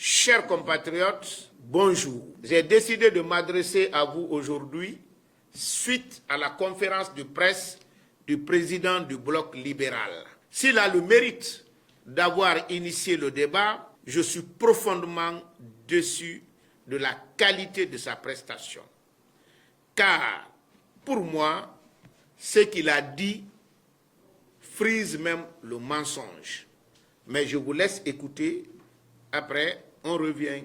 Chers compatriotes, bonjour. J'ai décidé de m'adresser à vous aujourd'hui suite à la conférence de presse du président du bloc libéral. S'il a le mérite d'avoir initié le débat, je suis profondément déçu de la qualité de sa prestation. Car, pour moi, ce qu'il a dit frise même le mensonge. Mais je vous laisse écouter, après on revient.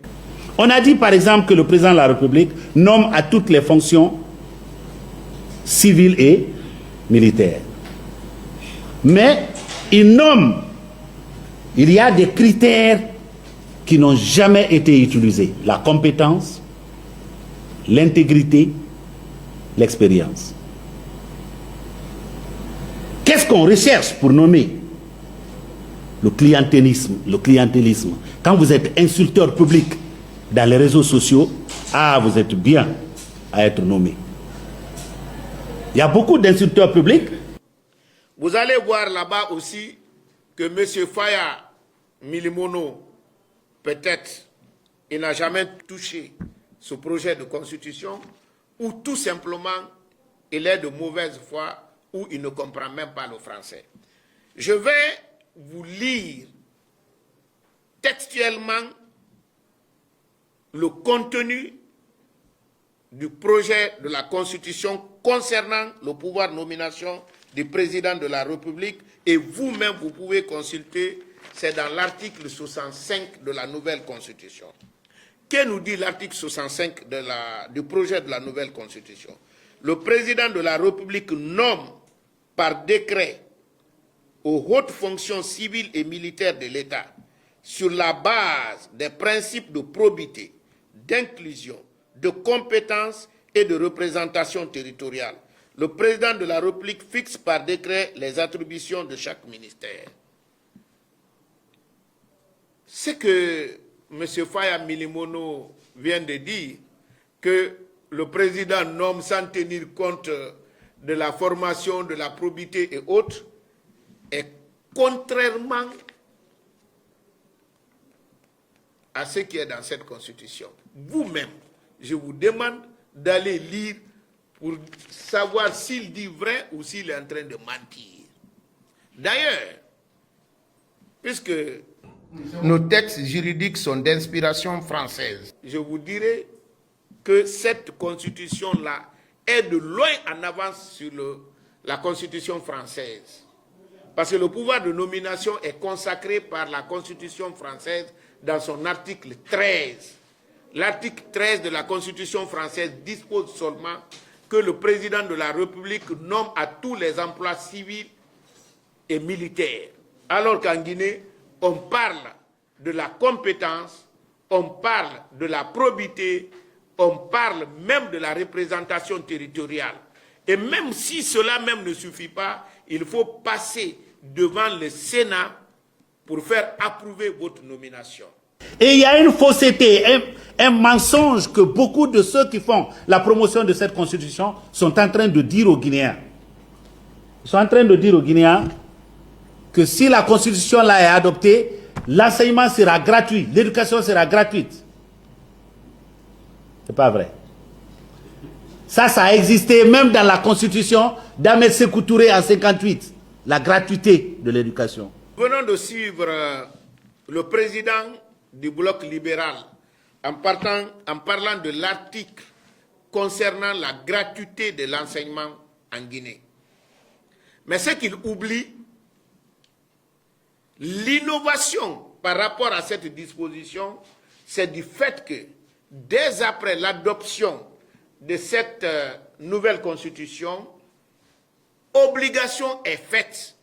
On a dit par exemple que le président de la République nomme à toutes les fonctions civiles et militaires. Mais il nomme, il y a des critères qui n'ont jamais été utilisés. La compétence, l'intégrité, l'expérience. Qu'est-ce qu'on recherche pour nommer? Le clientélisme. Quand vous êtes insulteur public dans les réseaux sociaux, vous êtes bien à être nommé. Il y a beaucoup d'insulteurs publics. Vous allez voir là-bas aussi que M. Faya Milimono, peut-être, il n'a jamais touché ce projet de constitution, ou tout simplement, il est de mauvaise foi, ou il ne comprend même pas le français. Je vais vous lire textuellement le contenu du projet de la Constitution concernant le pouvoir de nomination du président de la République, et vous-même vous pouvez consulter, c'est dans l'article 65 de la nouvelle Constitution. Que nous dit l'article 65 du projet de la nouvelle Constitution? Le président de la République nomme par décret aux hautes fonctions civiles et militaires de l'État, sur la base des principes de probité, d'inclusion, de compétence et de représentation territoriale. Le président de la République fixe par décret les attributions de chaque ministère. Ce que M. Faya Milimono vient de dire, que le président nomme sans tenir compte de la formation, de la probité et autres, est contrairement à ce qui est dans cette constitution. Vous-même, je vous demande d'aller lire pour savoir s'il dit vrai ou s'il est en train de mentir. D'ailleurs, puisque nos textes juridiques sont d'inspiration française, je vous dirai que cette constitution-là est de loin en avance sur la constitution française. Parce que le pouvoir de nomination est consacré par la Constitution française dans son article 13. L'article 13 de la Constitution française dispose seulement que le président de la République nomme à tous les emplois civils et militaires. Alors qu'en Guinée, on parle de la compétence, on parle de la probité, on parle même de la représentation territoriale. Et même si cela même ne suffit pas, il faut passer devant le Sénat pour faire approuver votre nomination. Et il y a une fausseté, un mensonge que beaucoup de ceux qui font la promotion de cette constitution sont en train de dire aux Guinéens. Ils sont en train de dire aux Guinéens que si la constitution là est adoptée, l'enseignement sera gratuit, l'éducation sera gratuite. C'est pas vrai. Ça a existé même dans la constitution d'Ahmed Sékou Touré en 58. La gratuité de l'éducation. Venons de suivre le président du bloc libéral en parlant de l'article concernant la gratuité de l'enseignement en Guinée. Mais ce qu'il oublie, l'innovation par rapport à cette disposition, c'est du fait que dès après l'adoption de cette nouvelle constitution, obligation est faite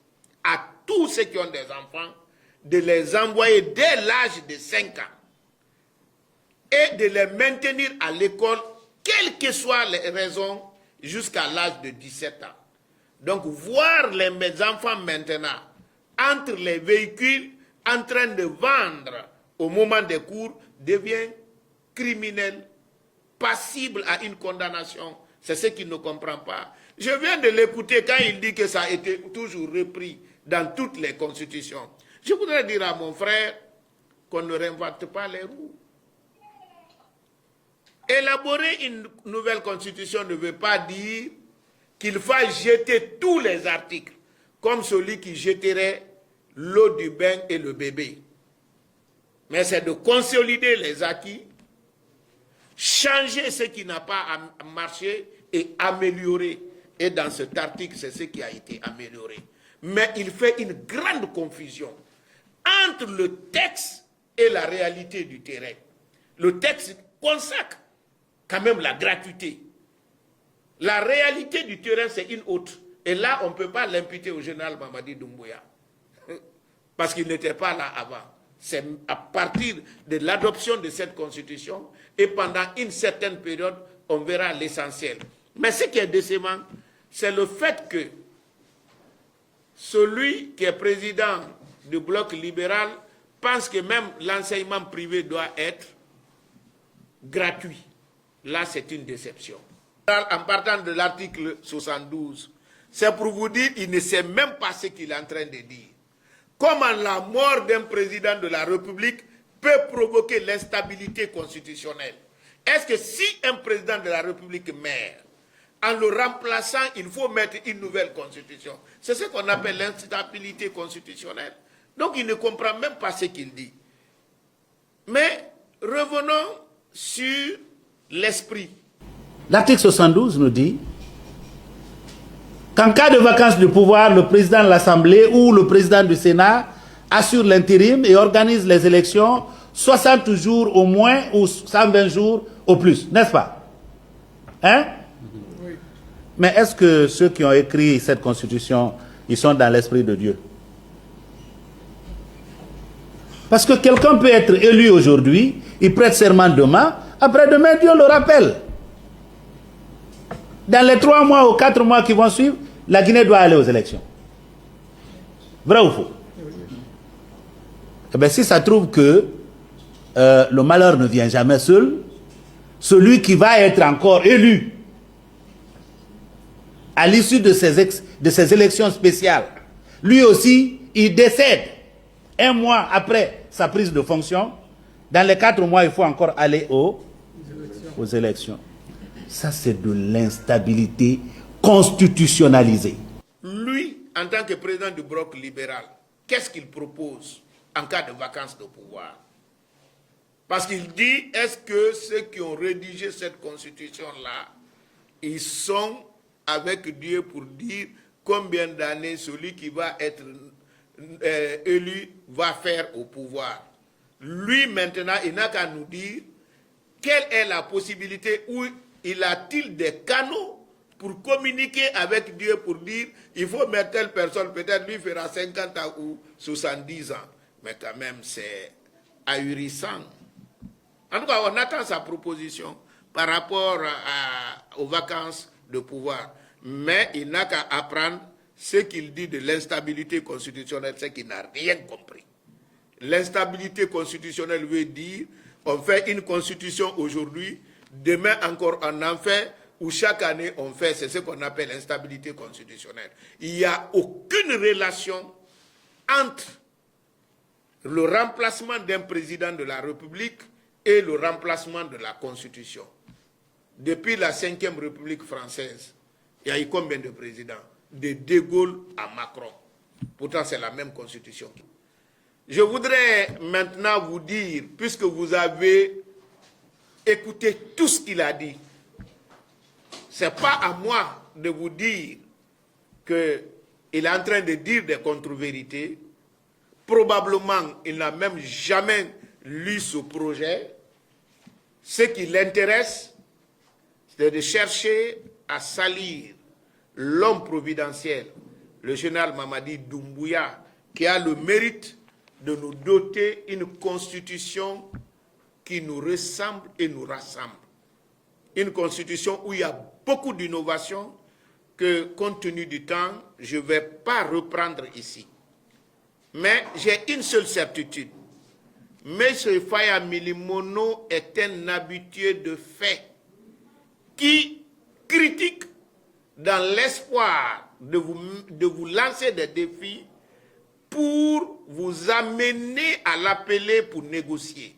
à tous ceux qui ont des enfants de les envoyer dès l'âge de 5 ans et de les maintenir à l'école, quelles que soient les raisons, jusqu'à l'âge de 17 ans. Donc, voir mes enfants maintenant entre les véhicules en train de vendre au moment des cours devient criminel, passible à une condamnation. C'est ce qu'il ne comprend pas. Je viens de l'écouter quand il dit que ça a été toujours repris dans toutes les constitutions. Je voudrais dire à mon frère qu'on ne réinvente pas les roues. Élaborer une nouvelle constitution ne veut pas dire qu'il faut jeter tous les articles, comme celui qui jetterait l'eau du bain et le bébé. Mais c'est de consolider les acquis, changer ce qui n'a pas marché et améliorer. Et dans cet article, c'est ce qui a été amélioré. Mais il fait une grande confusion entre le texte et la réalité du terrain. Le texte consacre quand même la gratuité. La réalité du terrain, c'est une autre. Et là, on ne peut pas l'imputer au général Mamadi Doumbouya. Parce qu'il n'était pas là avant. C'est à partir de l'adoption de cette constitution et pendant une certaine période, on verra l'essentiel. Mais ce qui est décevant, c'est le fait que celui qui est président du bloc libéral pense que même l'enseignement privé doit être gratuit. Là, c'est une déception. En partant de l'article 72, c'est pour vous dire qu'il ne sait même pas ce qu'il est en train de dire. Comment la mort d'un président de la République peut provoquer l'instabilité constitutionnelle? Est-ce que si un président de la République meurt, en le remplaçant, il faut mettre une nouvelle constitution? C'est ce qu'on appelle l'instabilité constitutionnelle. Donc il ne comprend même pas ce qu'il dit. Mais revenons sur l'esprit. L'article 72 nous dit qu'en cas de vacance du pouvoir, le président de l'Assemblée ou le président du Sénat assure l'intérim et organise les élections 60 jours au moins ou 120 jours au plus, n'est-ce pas? Hein? Oui. Mais est-ce que ceux qui ont écrit cette constitution, ils sont dans l'esprit de Dieu? Parce que quelqu'un peut être élu aujourd'hui, il prête serment demain, après-demain, Dieu le rappelle. Dans les 3 mois ou 4 mois qui vont suivre, la Guinée doit aller aux élections. Vrai ou faux? Eh bien, si ça trouve que le malheur ne vient jamais seul, celui qui va être encore élu à l'issue de ces élections spéciales, lui aussi, il décède 1 mois après sa prise de fonction. Dans les 4 mois, il faut encore aller aux élections. Ça, c'est de l'instabilité constitutionnalisée. Lui, en tant que président du bloc libéral, qu'est-ce qu'il propose en cas de vacance de pouvoir? Parce qu'il dit, est-ce que ceux qui ont rédigé cette constitution-là, ils sont avec Dieu pour dire combien d'années celui qui va être élu va faire au pouvoir? Lui, maintenant, il n'a qu'à nous dire quelle est la possibilité où il a-t-il des canaux pour communiquer avec Dieu pour dire il faut mettre telle personne, peut-être lui fera 50 ans ou 70 ans. Mais quand même, c'est ahurissant. En tout cas, on attend sa proposition par rapport aux vacances de pouvoir. Mais il n'a qu'à apprendre ce qu'il dit de l'instabilité constitutionnelle, c'est qu'il n'a rien compris. L'instabilité constitutionnelle veut dire on fait une constitution aujourd'hui, demain encore on en fait, ou chaque année on fait, c'est ce qu'on appelle l'instabilité constitutionnelle. Il n'y a aucune relation entre le remplacement d'un président de la République et le remplacement de la Constitution. Depuis la 5e République française, il y a eu combien de présidents? De De Gaulle à Macron. Pourtant, c'est la même Constitution. Je voudrais maintenant vous dire, puisque vous avez écouté tout ce qu'il a dit, ce n'est pas à moi de vous dire qu'il est en train de dire des contre-vérités. Probablement, il n'a même jamais lu ce projet. Ce qui l'intéresse, c'est de chercher à salir l'homme providentiel, le général Mamadi Doumbouya, qui a le mérite de nous doter une constitution qui nous ressemble et nous rassemble. Une constitution où il y a beaucoup d'innovations que, compte tenu du temps, je ne vais pas reprendre ici. Mais j'ai une seule certitude. M. Faya Milimono est un habitué de fait qui critique dans l'espoir de vous lancer des défis pour vous amener à l'appeler pour négocier.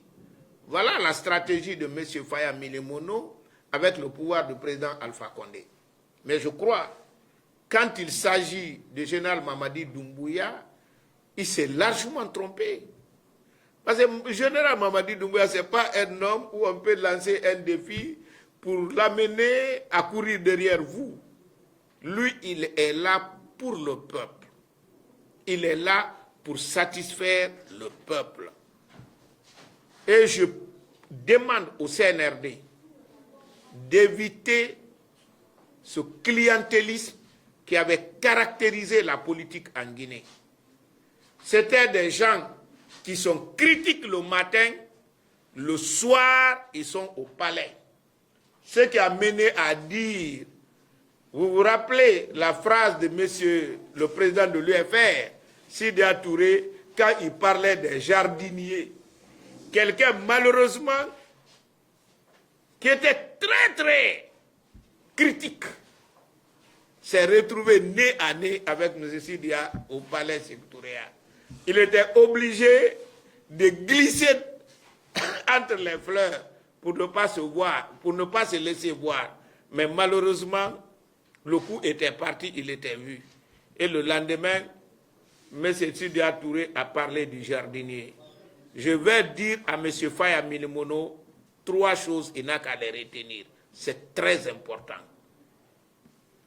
Voilà la stratégie de M. Faya Milimono avec le pouvoir du président Alpha Condé. Mais je crois, quand il s'agit du général Mamadi Doumbouya, il s'est largement trompé. Parce que le général Mamadi Doumbouya, ce n'est pas un homme où on peut lancer un défi pour l'amener à courir derrière vous. Lui, il est là pour le peuple. Il est là pour satisfaire le peuple. Et je demande au CNRD d'éviter ce clientélisme qui avait caractérisé la politique en Guinée. C'était des gens qui sont critiques le matin, le soir, ils sont au palais. Ce qui a mené à dire, vous vous rappelez la phrase de monsieur le président de l'UFR, Sidya Touré, quand il parlait des jardiniers. Quelqu'un, malheureusement, qui était très critique, s'est retrouvé nez à nez avec M. Sidya au palais Sécoutouré. Il était obligé de glisser entre les fleurs pour ne pas se voir, pour ne pas se laisser voir. Mais malheureusement, le coup était parti, il était vu. Et le lendemain, M. Sidya Touré a parlé du jardinier. Je vais dire à M. Faya Milimono 3 choses, il n'a qu'à les retenir. C'est très important.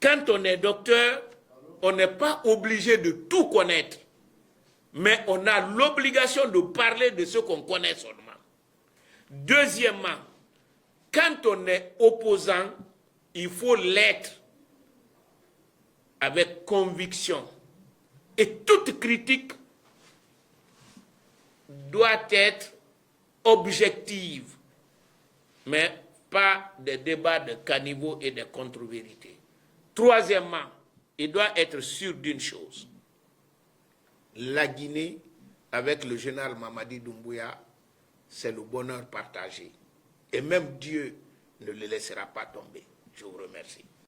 Quand on est docteur, on n'est pas obligé de tout connaître. Mais on a l'obligation de parler de ce qu'on connaît seulement. Deuxièmement, quand on est opposant, il faut l'être avec conviction. Et toute critique doit être objective, mais pas des débats de caniveau et de contre-vérités. Troisièmement, il doit être sûr d'une chose. La Guinée, avec le général Mamadi Doumbouya, c'est le bonheur partagé. Et même Dieu ne le laissera pas tomber. Je vous remercie.